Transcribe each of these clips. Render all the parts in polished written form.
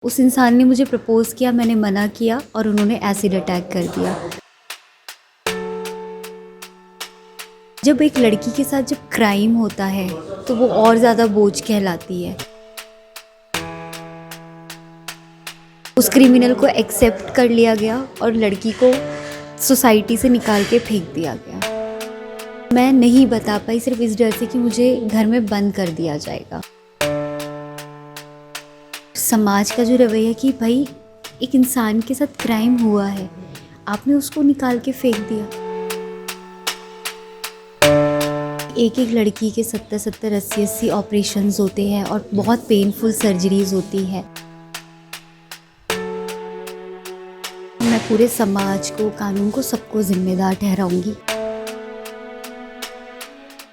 उस इंसान ने मुझे प्रपोज़ किया, मैंने मना किया और उन्होंने एसिड अटैक कर दिया। जब एक लड़की के साथ जब क्राइम होता है तो वो और ज़्यादा बोझ कहलाती है। उस क्रिमिनल को एक्सेप्ट कर लिया गया और लड़की को सोसाइटी से निकाल के फेंक दिया गया। मैं नहीं बता पाई सिर्फ इस डर से कि मुझे घर में बंद कर दिया जाएगा। समाज का जो रवैया है कि भाई एक इंसान के साथ क्राइम हुआ है, आपने उसको निकाल के फेंक दिया। एक एक लड़की के 70-70, 80-80 ऑपरेशंस होते हैं और बहुत पेनफुल सर्जरीज होती है। मैं पूरे समाज को, कानून को, सबको जिम्मेदार ठहराऊंगी।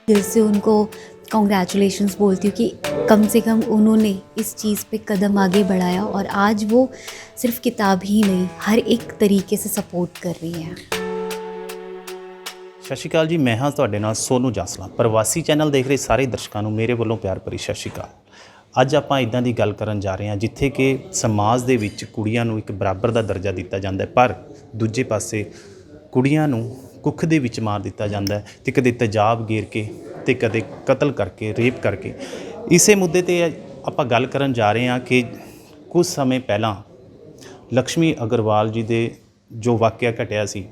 दिल से उनको कॉन्ग्रेचुलेशंस बोलती हूँ कि कम से कम उन्होंने इस चीज़ पे कदम आगे बढ़ाया और आज वो सिर्फ किताब ही नहीं, हर एक तरीके से सपोर्ट कर रही हैं। ਸਤਿ ਸ਼੍ਰੀ ਅਕਾਲ ਜੀ, ਮੈਂ ਹਾਂ ਤੁਹਾਡੇ ਨਾਲ ਸੋਨੂ ਜਾਸਲਾ। ਪ੍ਰਵਾਸੀ ਚੈਨਲ ਦੇਖ ਰਹੇ ਸਾਰੇ ਦਰਸ਼ਕਾਂ ਨੂੰ ਮੇਰੇ ਵੱਲੋਂ ਪਿਆਰ ਭਰੀ ਸਤਿ ਸ਼੍ਰੀ ਅਕਾਲ। ਅੱਜ ਆਪਾਂ ਇਦਾਂ ਦੀ ਗੱਲ ਕਰਨ ਜਾ ਰਹੇ ਹਾਂ ਜਿੱਥੇ ਕਿ ਸਮਾਜ ਦੇ ਵਿੱਚ ਕੁੜੀਆਂ ਨੂੰ ਇੱਕ ਬਰਾਬਰ ਦਾ ਦਰਜਾ ਦਿੱਤਾ ਜਾਂਦਾ ਹੈ, ਪਰ ਦੂਜੇ ਪਾਸੇ ਕੁੜੀਆਂ ਨੂੰ ਕੁੱਖ ਦੇ ਵਿੱਚ ਮਾਰ ਦਿੱਤਾ ਜਾਂਦਾ ਹੈ ਤੇ ਕਦੇ ਤੇਜ਼ਾਬ ਗੇਰ ਕੇ ਤੇ ਕਦੇ ਕਤਲ ਕਰਕੇ, ਰੇਪ ਕਰਕੇ। ਇਸੇ ਮੁੱਦੇ 'ਤੇ ਆਪਾਂ ਗੱਲ ਕਰਨ ਜਾ ਰਹੇ ਹਾਂ ਕਿ ਕੁਝ ਸਮੇਂ ਪਹਿਲਾਂ ਲక్ష్ਮੀ ਅਗਰਵਾਲ ਜੀ ਦੇ ਜੋ ਵਾਕਿਆ ਘਟਿਆ ਸੀ,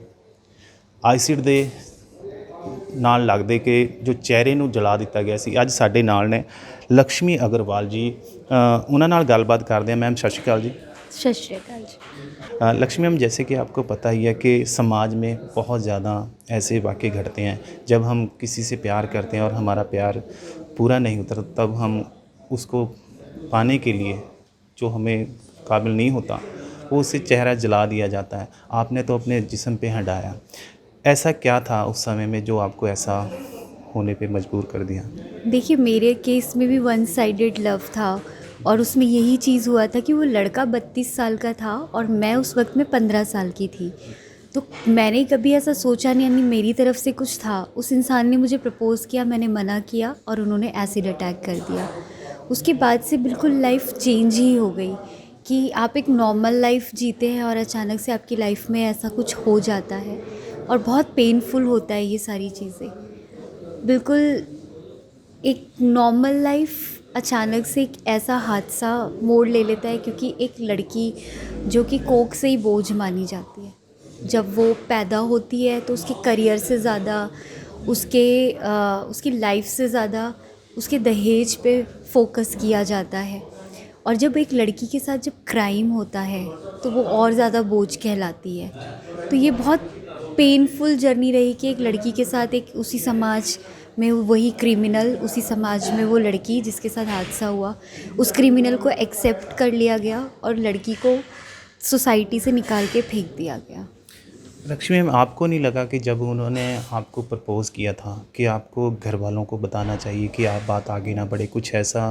ਆਈਸਿਡ ਦੇ ਨਾਲ ਲੱਗਦੇ ਕਿ ਜੋ ਚਿਹਰੇ ਨੂੰ ਜਲਾ ਦਿੱਤਾ ਗਿਆ ਸੀ। ਅੱਜ ਸਾਡੇ ਨਾਲ ਨੇ ਲక్ష్ਮੀ ਅਗਰਵਾਲ जी, ਉਹਨਾਂ ਨਾਲ ਗੱਲਬਾत ਕਰਦੇ हैं। मैम सत श्री अकाल जी। सत श्री अकाल जी। लक्ष्मी मैम, जैसे कि आपको पता ही है कि समाज में बहुत ज़्यादा ऐसे वाक़े घटते हैं जब हम किसी से प्यार करते हैं और हमारा प्यार पूरा नहीं होता, तब हम उसको पाने के लिए जो हमें काबिल नहीं होता वो उसे चेहरा जला दिया जाता है। आपने तो अपने जिस्म पे हटाया। ऐसा क्या था उस समय में जो आपको ऐसा होने पे मजबूर कर दिया? देखिए, मेरे केस में भी वन साइडेड लव था और उसमें यही चीज़ हुआ था कि वो लड़का 32 साल का था और मैं उस वक्त में 15 साल की थी। तो मैंने कभी ऐसा सोचा नहीं, यानी मेरी तरफ से कुछ था। उस इंसान ने मुझे प्रपोज़ किया, मैंने मना किया और उन्होंने एसिड अटैक कर दिया। उसके बाद से बिल्कुल लाइफ चेंज ही हो गई कि आप एक नॉर्मल लाइफ जीते हैं और अचानक से आपकी लाइफ में ऐसा कुछ हो जाता है और बहुत पेनफुल होता है ये सारी चीज़ें। बिल्कुल एक नॉर्मल लाइफ अचानक से एक ऐसा हादसा मोड़ ले लेता है, क्योंकि एक लड़की जो कि कोख से ही बोझ मानी जाती है, जब वो पैदा होती है तो उसके करियर से ज़्यादा, उसकी लाइफ से ज़्यादा उसके दहेज पे फोकस किया जाता है। और जब एक लड़की के साथ जब क्राइम होता है तो वो और ज़्यादा बोझ कहलाती है। तो ये बहुत पेनफुल जर्नी रही कि एक लड़की के साथ एक उसी समाज में वही क्रिमिनल, उसी समाज में वो लड़की जिसके साथ हादसा हुआ, उस क्रिमिनल को एक्सेप्ट कर लिया गया और लड़की को सोसाइटी से निकाल के फेंक दिया गया। लक्ष्मी मैम, आपको नहीं लगा कि जब उन्होंने आपको प्रपोज़ किया था कि आपको घर वालों को बताना चाहिए कि आप बात आगे ना बढ़े? कुछ ऐसा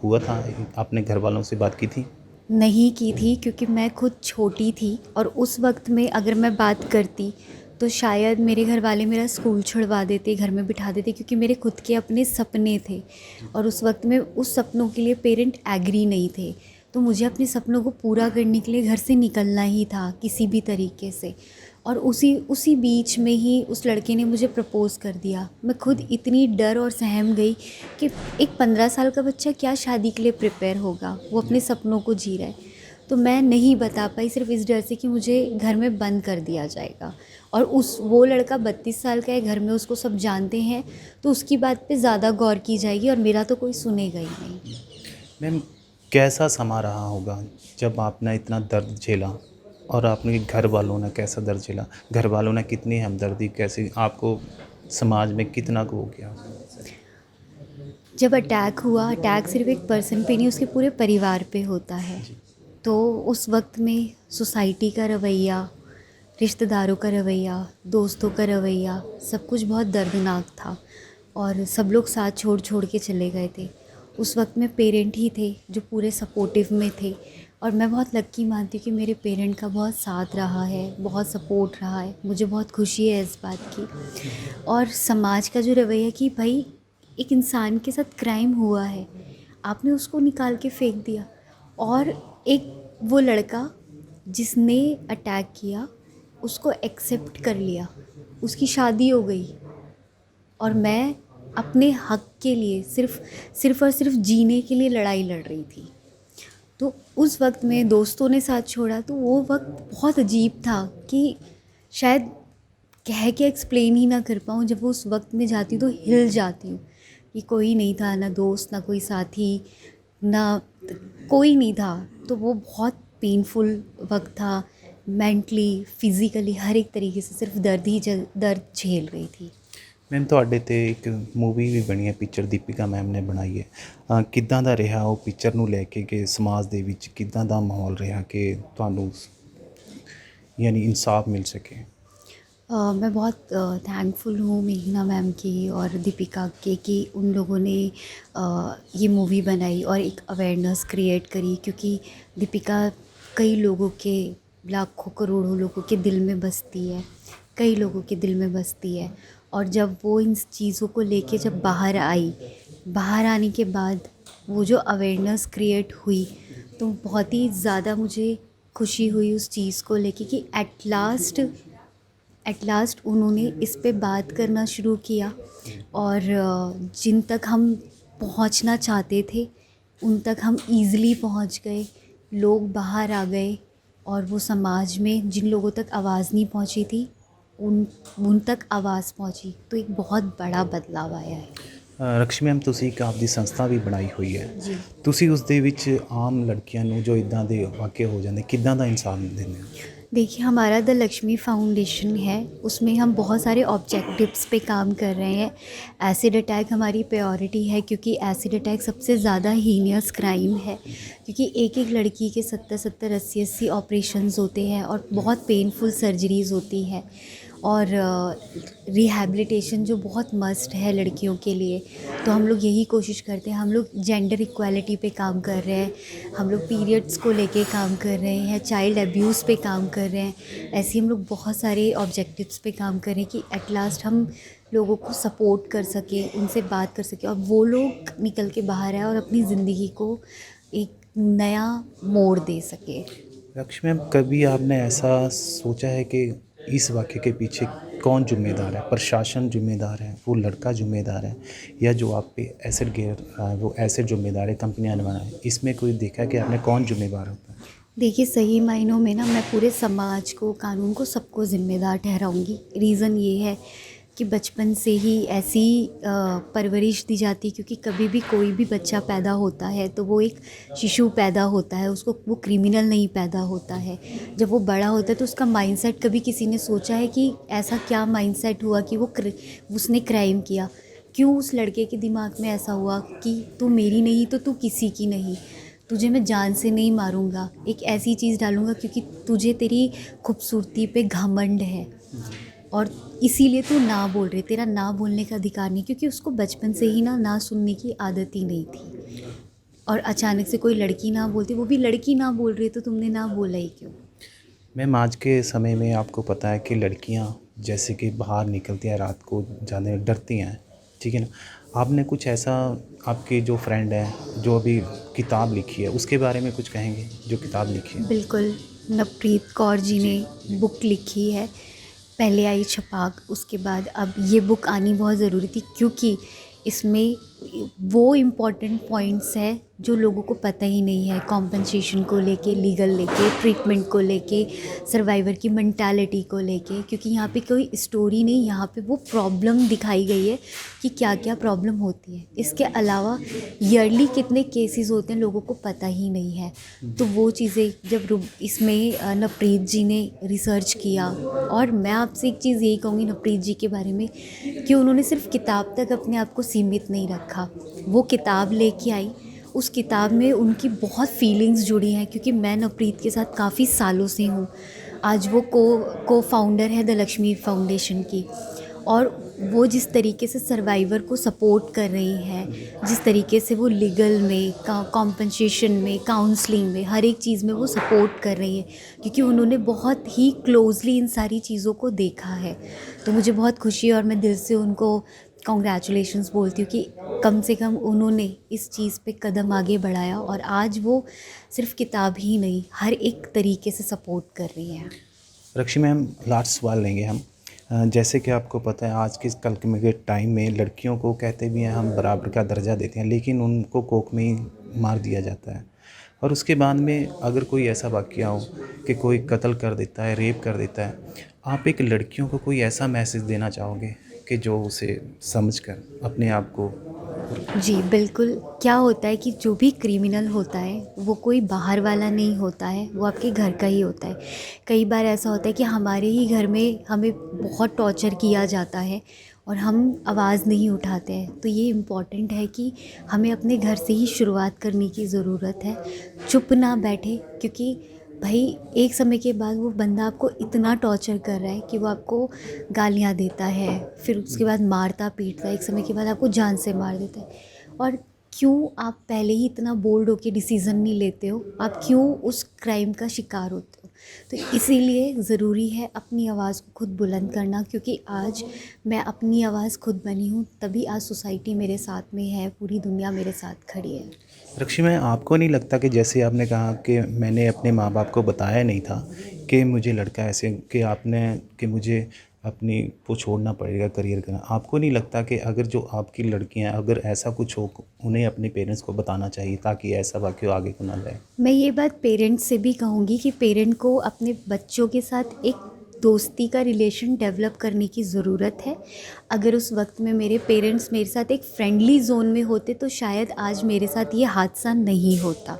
हुआ था? आपने घर वालों से बात की थी? नहीं की थी, क्योंकि मैं खुद छोटी थी और उस वक्त में अगर मैं बात करती तो शायद मेरे घर वाले मेरा स्कूल छुड़वा देते, घर में बिठा देते, क्योंकि मेरे खुद के अपने सपने थे और उस वक्त में उस सपनों के लिए पेरेंट एग्री नहीं थे। तो मुझे अपने सपनों को पूरा करने के लिए घर से निकलना ही था किसी भी तरीके से। और उसी बीच में ही उस लड़के ने मुझे प्रपोज़ कर दिया। मैं खुद इतनी डर और सहम गई कि एक 15 साल का बच्चा क्या शादी के लिए प्रिपेयर होगा, वो अपने सपनों को जी रहा है। तो मैं नहीं बता पाई सिर्फ इस डर से कि मुझे घर में बंद कर दिया जाएगा। और वो लड़का 32 साल का है, घर में उसको सब जानते हैं, तो उसकी बात पे ज़्यादा गौर की जाएगी और मेरा तो कोई सुनेगा ही नहीं। मैम, कैसा समा रहा होगा जब आपने इतना दर्द झेला और आपने घर वालों ने कैसा दर्द झेला? घर वालों ने कितनी हमदर्दी, कैसे आपको समाज में कितना को हो गया? जब अटैक हुआ, अटैक सिर्फ एक पर्सन पे नहीं, उसके पूरे परिवार पे होता है। तो उस वक्त में सोसाइटी का रवैया, रिश्तेदारों का रवैया, दोस्तों का रवैया, सब कुछ बहुत दर्दनाक था और सब लोग साथ छोड़ छोड़ के चले गए थे। उस वक्त में पेरेंट ही थे जो पूरे सपोर्टिव में थे और मैं बहुत लक्की मानती हूँ कि मेरे पेरेंट का बहुत साथ रहा है, बहुत सपोर्ट रहा है। मुझे बहुत खुशी है इस बात की। और समाज का जो रवैया कि भाई एक इंसान के साथ क्राइम हुआ है, आपने उसको निकाल के फेंक दिया। और एक वो लड़का जिसने अटैक किया उसको एक्सेप्ट कर लिया, उसकी शादी हो गई, और मैं अपने हक के लिए सिर्फ़ और सिर्फ जीने के लिए लड़ाई लड़ रही थी। तो उस वक्त में दोस्तों ने साथ छोड़ा, तो वो वक्त बहुत अजीब था कि शायद कह के एक्सप्लेन ही ना कर पाऊँ। जब वो उस वक्त में जाती हूँ तो हिल जाती हूँ कि कोई नहीं था, ना दोस्त, ना कोई साथी, ना कोई नहीं था। तो वो बहुत पेनफुल वक्त था, मेंटली, फिज़िकली, हर एक तरीके से सिर्फ दर्द झेल रही थी। ਮੈਮ ਤੁਹਾਡੇ ਤੇ ਇੱਕ ਮੂਵੀ ਵੀ ਬਣੀ ਹੈ, ਪਿਕਚਰ ਦੀਪਿਕਾ ਮੈਮ ਨੇ ਬਣਾਈ ਹੈ। ਕਿੱਦਾਂ ਦਾ ਰਿਹਾ ਉਹ ਪਿਕਚਰ ਨੂੰ ਲੈ ਕੇ ਕਿ ਸਮਾਜ ਦੇ ਵਿੱਚ ਕਿੱਦਾਂ ਦਾ ਮਾਹੌਲ ਰਿਹਾ ਕਿ ਤੁਹਾਨੂੰ यानी इंसाफ मिल सके? मैं बहुत थैंकफुल हूँ मेघना मैम की और दीपिका के कि उन लोगों ने ये मूवी बनाई और एक अवेयरनेस क्रिएट करी, क्योंकि दीपिका कई लोगों के, लाखों करोड़ों लोगों के दिल में बसती है, कई लोगों के दिल में बसती है। और जब वो इन चीज़ों को लेके जब बाहर आई, बाहर आने के बाद वो जो अवेयरनेस क्रिएट हुई, तो बहुत ही ज़्यादा मुझे खुशी हुई उस चीज़ को लेके कि एट लास्ट उन्होंने इस पे बात करना शुरू किया, और जिन तक हम पहुंचना चाहते थे उन तक हम ईज़िली पहुंच गए। लोग बाहर आ गए और वो समाज में जिन लोगों तक आवाज़ नहीं पहुंची थी उन तक आवाज़ पहुंची, तो एक बहुत बड़ा बदलाव आया है। ਰਕਸ਼ੀ ਮੈਮ, ਤੁਸੀਂ ਇੱਕ ਆਪਦੀ ਸੰਸਥਾ ਵੀ ਬਣਾਈ ਹੋਈ ਹੈ, जी, ਤੁਸੀਂ ਉਸ ਦੇ ਵਿੱਚ ਆਮ ਲੜਕੀਆਂ ਨੂੰ ਜੋ ਇਦਾਂ ਦੇ ਵਾਕਿਆ ਹੋ ਜਾਂਦੇ ਕਿੱਦਾਂ ਦਾ ਇਨਸਾਫ ਦਿੰਦੇ ਹੋ? देखिए हमारा द लक्ष्मी फाउंडेशन है, उसमें हम बहुत सारे ऑब्जेक्टिव्स पे काम कर रहे हैं। एसिड अटैक हमारी प्रायोरिटी है, क्योंकि एसिड अटैक सबसे ज़्यादा हीनियस क्राइम है, क्योंकि एक एक लड़की के 70-70, 80-80 ऑपरेशंस होते हैं और बहुत पेनफुल सर्जरीज़ होती है, और रिहैबिलिटेशन जो बहुत मस्ट है लड़कियों के लिए। तो हम लोग यही कोशिश करते हैं, हम लोग जेंडर इक्वालिटी पे काम कर रहे हैं, हम लोग पीरियड्स को लेके काम कर रहे हैं, चाइल्ड अब्यूज़ पे काम कर रहे हैं। ऐसे हम लोग बहुत सारे ऑब्जेक्टिव्स पे काम कर रहे हैं कि एट लास्ट हम लोगों को सपोर्ट कर सकें, उनसे बात कर सकें, और वो लोग निकल के बाहर आए और अपनी ज़िंदगी को एक नया मोड़ दे सके। रक्ष मैम, कभी आपने ऐसा सोचा है कि इस वाक़े के पीछे कौन जिम्मेदार है? प्रशासन जिम्मेदार है, वो लड़का जिम्मेदार है, या जो आप पे एसिड गिर रहा है वो एसिड जिम्मेदार है, कंपनियां ने बनाया? इसमें कोई देखा कि आपने कौन जिम्मेदार होता है? देखिए सही मायनों में ना मैं पूरे समाज को, कानून को, सबको ज़िम्मेदार ठहराऊंगी। रीज़न ये है कि बचपन से ही ऐसी परवरिश दी जाती है, क्योंकि कभी भी कोई भी बच्चा पैदा होता है तो वो एक शिशु पैदा होता है, उसको वो क्रिमिनल नहीं पैदा होता है। जब वो बड़ा होता है तो उसका माइंडसेट, कभी किसी ने सोचा है कि ऐसा क्या माइंडसेट हुआ कि उसने क्राइम किया? क्यों उस लड़के के दिमाग में ऐसा हुआ कि तू मेरी नहीं तो तू किसी की नहीं, तुझे मैं जान से नहीं मारूंगा, एक ऐसी चीज़ डालूंगा क्योंकि तुझे तेरी खूबसूरती पे घमंड है और इसीलिए तू ना बोल रही, तेरा ना बोलने का अधिकार नहीं। क्योंकि उसको बचपन से ही ना सुनने की आदत ही नहीं थी, और अचानक से कोई लड़की ना बोलती, वो भी लड़की ना बोल रही, तो तुमने ना बोला ही क्यों? मैम, आज के समय में आपको पता है कि लड़कियां जैसे कि बाहर निकलती हैं रात को, जाने डरती हैं, ठीक है ना? आपने कुछ ऐसा, आपके जो फ्रेंड हैं जो अभी किताब लिखी है उसके बारे में कुछ कहेंगे, जो किताब लिखी है? बिल्कुल, नवप्रीत कौर जी ने बुक लिखी है, पहले आई छपाक, उसके बाद अब ये बुक आनी बहुत ज़रूरी थी, क्योंकि इसमें वो इम्पॉर्टेंट पॉइंट्स हैं जो लोगों को पता ही नहीं है, कॉम्पनसेशन को लेके, लीगल लेके, ट्रीटमेंट को लेके, सर्वाइवर की मेंटालिटी को लेके। क्योंकि यहाँ पे कोई स्टोरी नहीं, यहाँ पे वो प्रॉब्लम दिखाई गई है कि क्या क्या प्रॉब्लम होती है। इसके अलावा ईयरली कितने केसेस होते हैं लोगों को पता ही नहीं है। तो वो चीज़ें जब इसमें नवप्रीत जी ने रिसर्च किया, और मैं आपसे एक चीज़ यही कहूँगी नवप्रीत जी के बारे में कि उन्होंने सिर्फ किताब तक अपने आप को सीमित नहीं रखा। वो किताब लेके आई, उस किताब में उनकी बहुत फीलिंग्स जुड़ी हैं, क्योंकि मैं नवप्रीत के साथ काफ़ी सालों से हूँ। आज वो को फाउंडर है द लक्ष्मी फाउंडेशन की, और वो जिस तरीके से सर्वाइवर को सपोर्ट कर रही हैं, जिस तरीके से वो लीगल में, कॉम्पनसेशन में, काउंसलिंग में, हर एक चीज़ में वो सपोर्ट कर रही हैं, क्योंकि उन्होंने बहुत ही क्लोजली इन सारी चीज़ों को देखा है। तो मुझे बहुत खुशी है और मैं दिल से उनको कॉन्ग्रेचुलेशंस बोलती हूँ कि कम से कम उन्होंने इस चीज़ पे कदम आगे बढ़ाया और आज वो सिर्फ किताब ही नहीं हर एक तरीके से सपोर्ट कर रही हैं। रक्षी मैम, लास्ट सवाल लेंगे हम। जैसे कि आपको पता है आज के कल के टाइम में लड़कियों को कहते भी हैं हम बराबर का दर्जा देते हैं, लेकिन उनको कोख में ही मार दिया जाता है। और उसके बाद में अगर कोई ऐसा वाक़या हो कि कोई कत्ल कर देता है, रेप कर देता है, आप एक लड़कियों को कोई ऐसा मैसेज देना चाहोगे कि जो उसे समझकर अपने आप को। जी बिल्कुल। क्या होता है कि जो भी क्रिमिनल होता है वो कोई बाहर वाला नहीं होता है, वो आपके घर का ही होता है। कई बार ऐसा होता है कि हमारे ही घर में हमें बहुत टॉर्चर किया जाता है और हम आवाज़ नहीं उठाते हैं। तो ये इम्पॉर्टेंट है कि हमें अपने घर से ही शुरुआत करने की ज़रूरत है। चुप ना बैठे, क्योंकि भाई एक समय के बाद वो बंदा आपको इतना टॉर्चर कर रहा है कि वो आपको गालियाँ देता है, फिर उसके बाद मारता पीटता है, एक समय के बाद आपको जान से मार देता है। और क्यों आप पहले ही इतना बोल्ड होके डिसीज़न नहीं लेते हो? आप क्यों उस क्राइम का शिकार होते हो? तो इसीलिए ज़रूरी है अपनी आवाज़ को खुद बुलंद करना, क्योंकि आज मैं अपनी आवाज़ खुद बनी हूँ, तभी आज सोसाइटी मेरे साथ में है, पूरी दुनिया मेरे साथ खड़ी है। रक्षी में आपको नहीं लगता कि जैसे आपने कहा कि मैंने अपने माँ बाप को बताया नहीं था कि मुझे लड़का ऐसे, कि आपने कि मुझे अपनी वो छोड़ना पड़ेगा करियर करना, आपको नहीं लगता कि अगर जो आपकी लड़कियां अगर ऐसा कुछ हो उन्हें अपने पेरेंट्स को बताना चाहिए ताकि ऐसा वाक़या आगे को ना जाए? मैं ये बात पेरेंट्स से भी कहूँगी कि पेरेंट को अपने बच्चों के साथ एक दोस्ती का रिलेशन डेवलप करने की ज़रूरत है। अगर उस वक्त में मेरे पेरेंट्स मेरे साथ एक फ्रेंडली जोन में होते तो शायद आज मेरे साथ ये हादसा नहीं होता,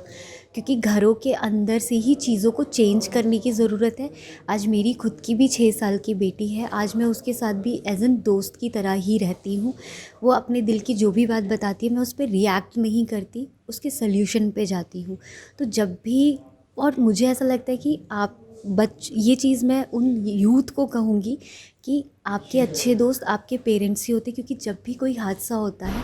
क्योंकि घरों के अंदर से ही चीज़ों को चेंज करने की ज़रूरत है। आज मेरी खुद की भी 6 साल की बेटी है, आज मैं उसके साथ भी एज एन दोस्त की तरह ही रहती हूँ। वो अपने दिल की जो भी बात बताती है मैं उस पर रिएक्ट नहीं करती, उसके सल्यूशन पे जाती हूँ। तो जब भी, और मुझे ऐसा लगता है कि आप ये चीज़ मैं उन यूथ को कहूँगी कि आपके अच्छे दोस्त आपके पेरेंट्स ही होते हैं, क्योंकि जब भी कोई हादसा होता है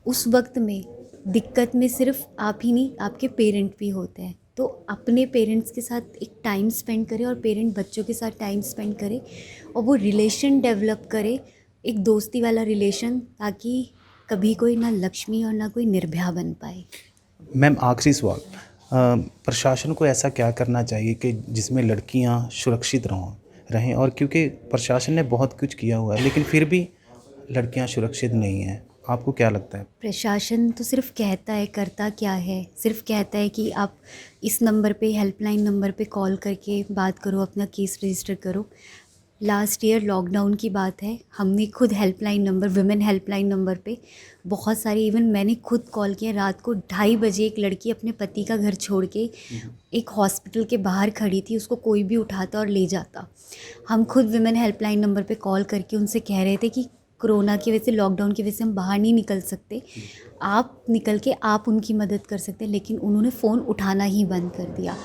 उस वक्त में दिक्कत में सिर्फ आप ही नहीं, आपके पेरेंट भी होते हैं। तो अपने पेरेंट्स के साथ एक टाइम स्पेंड करें और पेरेंट बच्चों के साथ टाइम स्पेंड करें और वो रिलेशन डेवलप करे, एक दोस्ती वाला रिलेशन, ताकि कभी कोई ना लक्ष्मी और ना कोई निर्भया बन पाए। मैम, आखिरी सवाल, प्रशासन को ऐसा क्या करना चाहिए कि जिसमें लड़कियां सुरक्षित रहें, और क्योंकि प्रशासन ने बहुत कुछ किया हुआ है लेकिन फिर भी लड़कियां सुरक्षित नहीं हैं, आपको क्या लगता है? प्रशासन तो सिर्फ कहता है, करता क्या है? सिर्फ कहता है कि आप इस नंबर पे, हेल्पलाइन नंबर पे कॉल करके बात करो, अपना केस रजिस्टर करो। लास्ट ईयर लॉकडाउन की बात है, हमने खुद helpline number, women helpline number पे बहुत सारी, इवन मैंने खुद कॉल किया। रात को 2:30 बजे एक लड़की अपने पति का घर छोड़ के एक हॉस्पिटल के बाहर खड़ी थी, उसको कोई भी उठाता और ले जाता। हम खुद विमेन हेल्पलाइन नंबर पे कॉल करके उनसे कह रहे थे कि कोरोना की वजह से, लॉकडाउन की वजह से हम बाहर नहीं निकल सकते, आप निकल के आप उनकी मदद कर सकते हैं, लेकिन उन्होंने फ़ोन उठाना ही बंद कर दिया।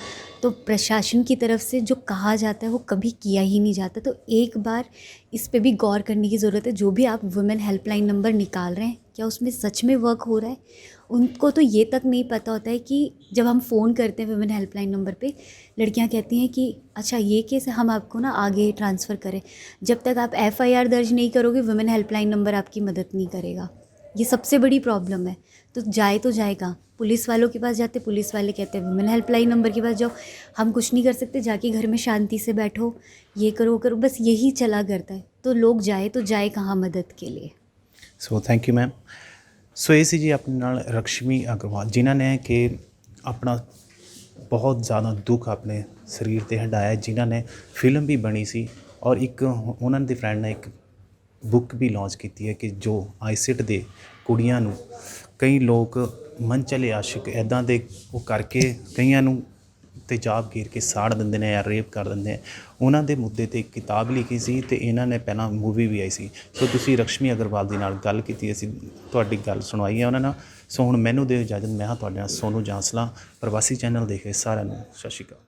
तो प्रशासन की तरफ से जो कहा जाता है वो कभी किया ही नहीं जाता। तो एक बार इस पे भी गौर करने की ज़रूरत है। जो भी आप वुमेन हेल्पलाइन नंबर निकाल रहे हैं, क्या उसमें सच में वर्क हो रहा है? उनको तो ये तक नहीं पता होता है कि जब हम फ़ोन करते हैं वुमेन हेल्पलाइन नंबर पे, लड़कियां कहती हैं कि अच्छा ये केस है, हम आपको ना आगे ट्रांसफ़र करें। जब तक आप FIR दर्ज नहीं करोगे, वुमेन हेल्पलाइन नंबर आपकी मदद नहीं करेगा। ये सबसे बड़ी प्रॉब्लम है। तो जाए कहाँ? पुलिस वालों के पास जाते, पुलिस वाले कहते हैं वुमेन हेल्पलाइन नंबर के पास जाओ। हम कुछ नहीं कर सकते, जाके घर में शांति से बैठो, ये करो वो करो, बस यही चला करता है। तो लोग तो जाए कहाँ मदद के लिए? So thank you ma'am. So ਇਹ ਸੀ ਜੀ ਆਪਣੇ ਨਾਲ ਰਕਸ਼ਮੀ ਅਗਰਵਾਲ, ਜਿਨ੍ਹਾਂ ਨੇ ਕਿ ਆਪਣਾ ਬਹੁਤ ਜ਼ਿਆਦਾ ਦੁੱਖ ਆਪਣੇ ਸਰੀਰ ਤੇ ਹੰਢਾਇਆ, ਜਿਨ੍ਹਾਂ ਨੇ ਫਿਲਮ ਵੀ ਬਣੀ ਸੀ ਔਰ ਇੱਕ ਉਹਨਾਂ ਦੇ ਫਰੈਂਡ ਨੇ ਇੱਕ ਬੁੱਕ ਵੀ ਲਾਂਚ ਕੀਤੀ ਹੈ ਕਿ ਜੋ ਆਈਸਿਟ ਦੇ ਕੁੜੀਆਂ ਨੂੰ ਕਈ ਲੋਕ ਮਨਚਲੇ ਆਸ਼ਿਕ ਇੱਦਾਂ ਦੇ ਉਹ ਕਰਕੇ ਕਈਆਂ ਨੂੰ ਤੇਜ਼ਾਬ ਘੇਰ ਕੇ ਸਾੜ ਦਿੰਦੇ ਨੇ ਜਾਂ ਰੇਪ ਕਰ ਦਿੰਦੇ ਨੇ, ਉਹਨਾਂ ਦੇ ਮੁੱਦੇ 'ਤੇ ਇੱਕ ਕਿਤਾਬ ਲਿਖੀ ਸੀ ਅਤੇ ਇਹਨਾਂ ਨੇ ਪਹਿਲਾਂ ਮੂਵੀ ਵੀ ਆਈ ਸੀ। ਸੋ ਤੁਸੀਂ ਰਕਸ਼ਮੀ ਅਗਰਵਾਲ ਦੇ ਨਾਲ ਗੱਲ ਕੀਤੀ, ਅਸੀਂ ਤੁਹਾਡੀ ਗੱਲ ਸੁਣਵਾਈ ਹੈ ਉਹਨਾਂ ਨਾਲ। ਸੋ ਹੁਣ ਮੈਨੂੰ ਦਿਓ ਇਜਾਜ਼ਤ, ਮੈਂ ਹਾਂ ਤੁਹਾਡੇ ਨਾਲ ਸੋਨੂ ਜਾਂਸਲਾ, ਪ੍ਰਵਾਸੀ ਚੈਨਲ ਦੇਖ ਰਹੇ ਸਾਰਿਆਂ ਨੂੰ ਸਤਿ ਸ਼੍ਰੀ ਅਕਾਲ।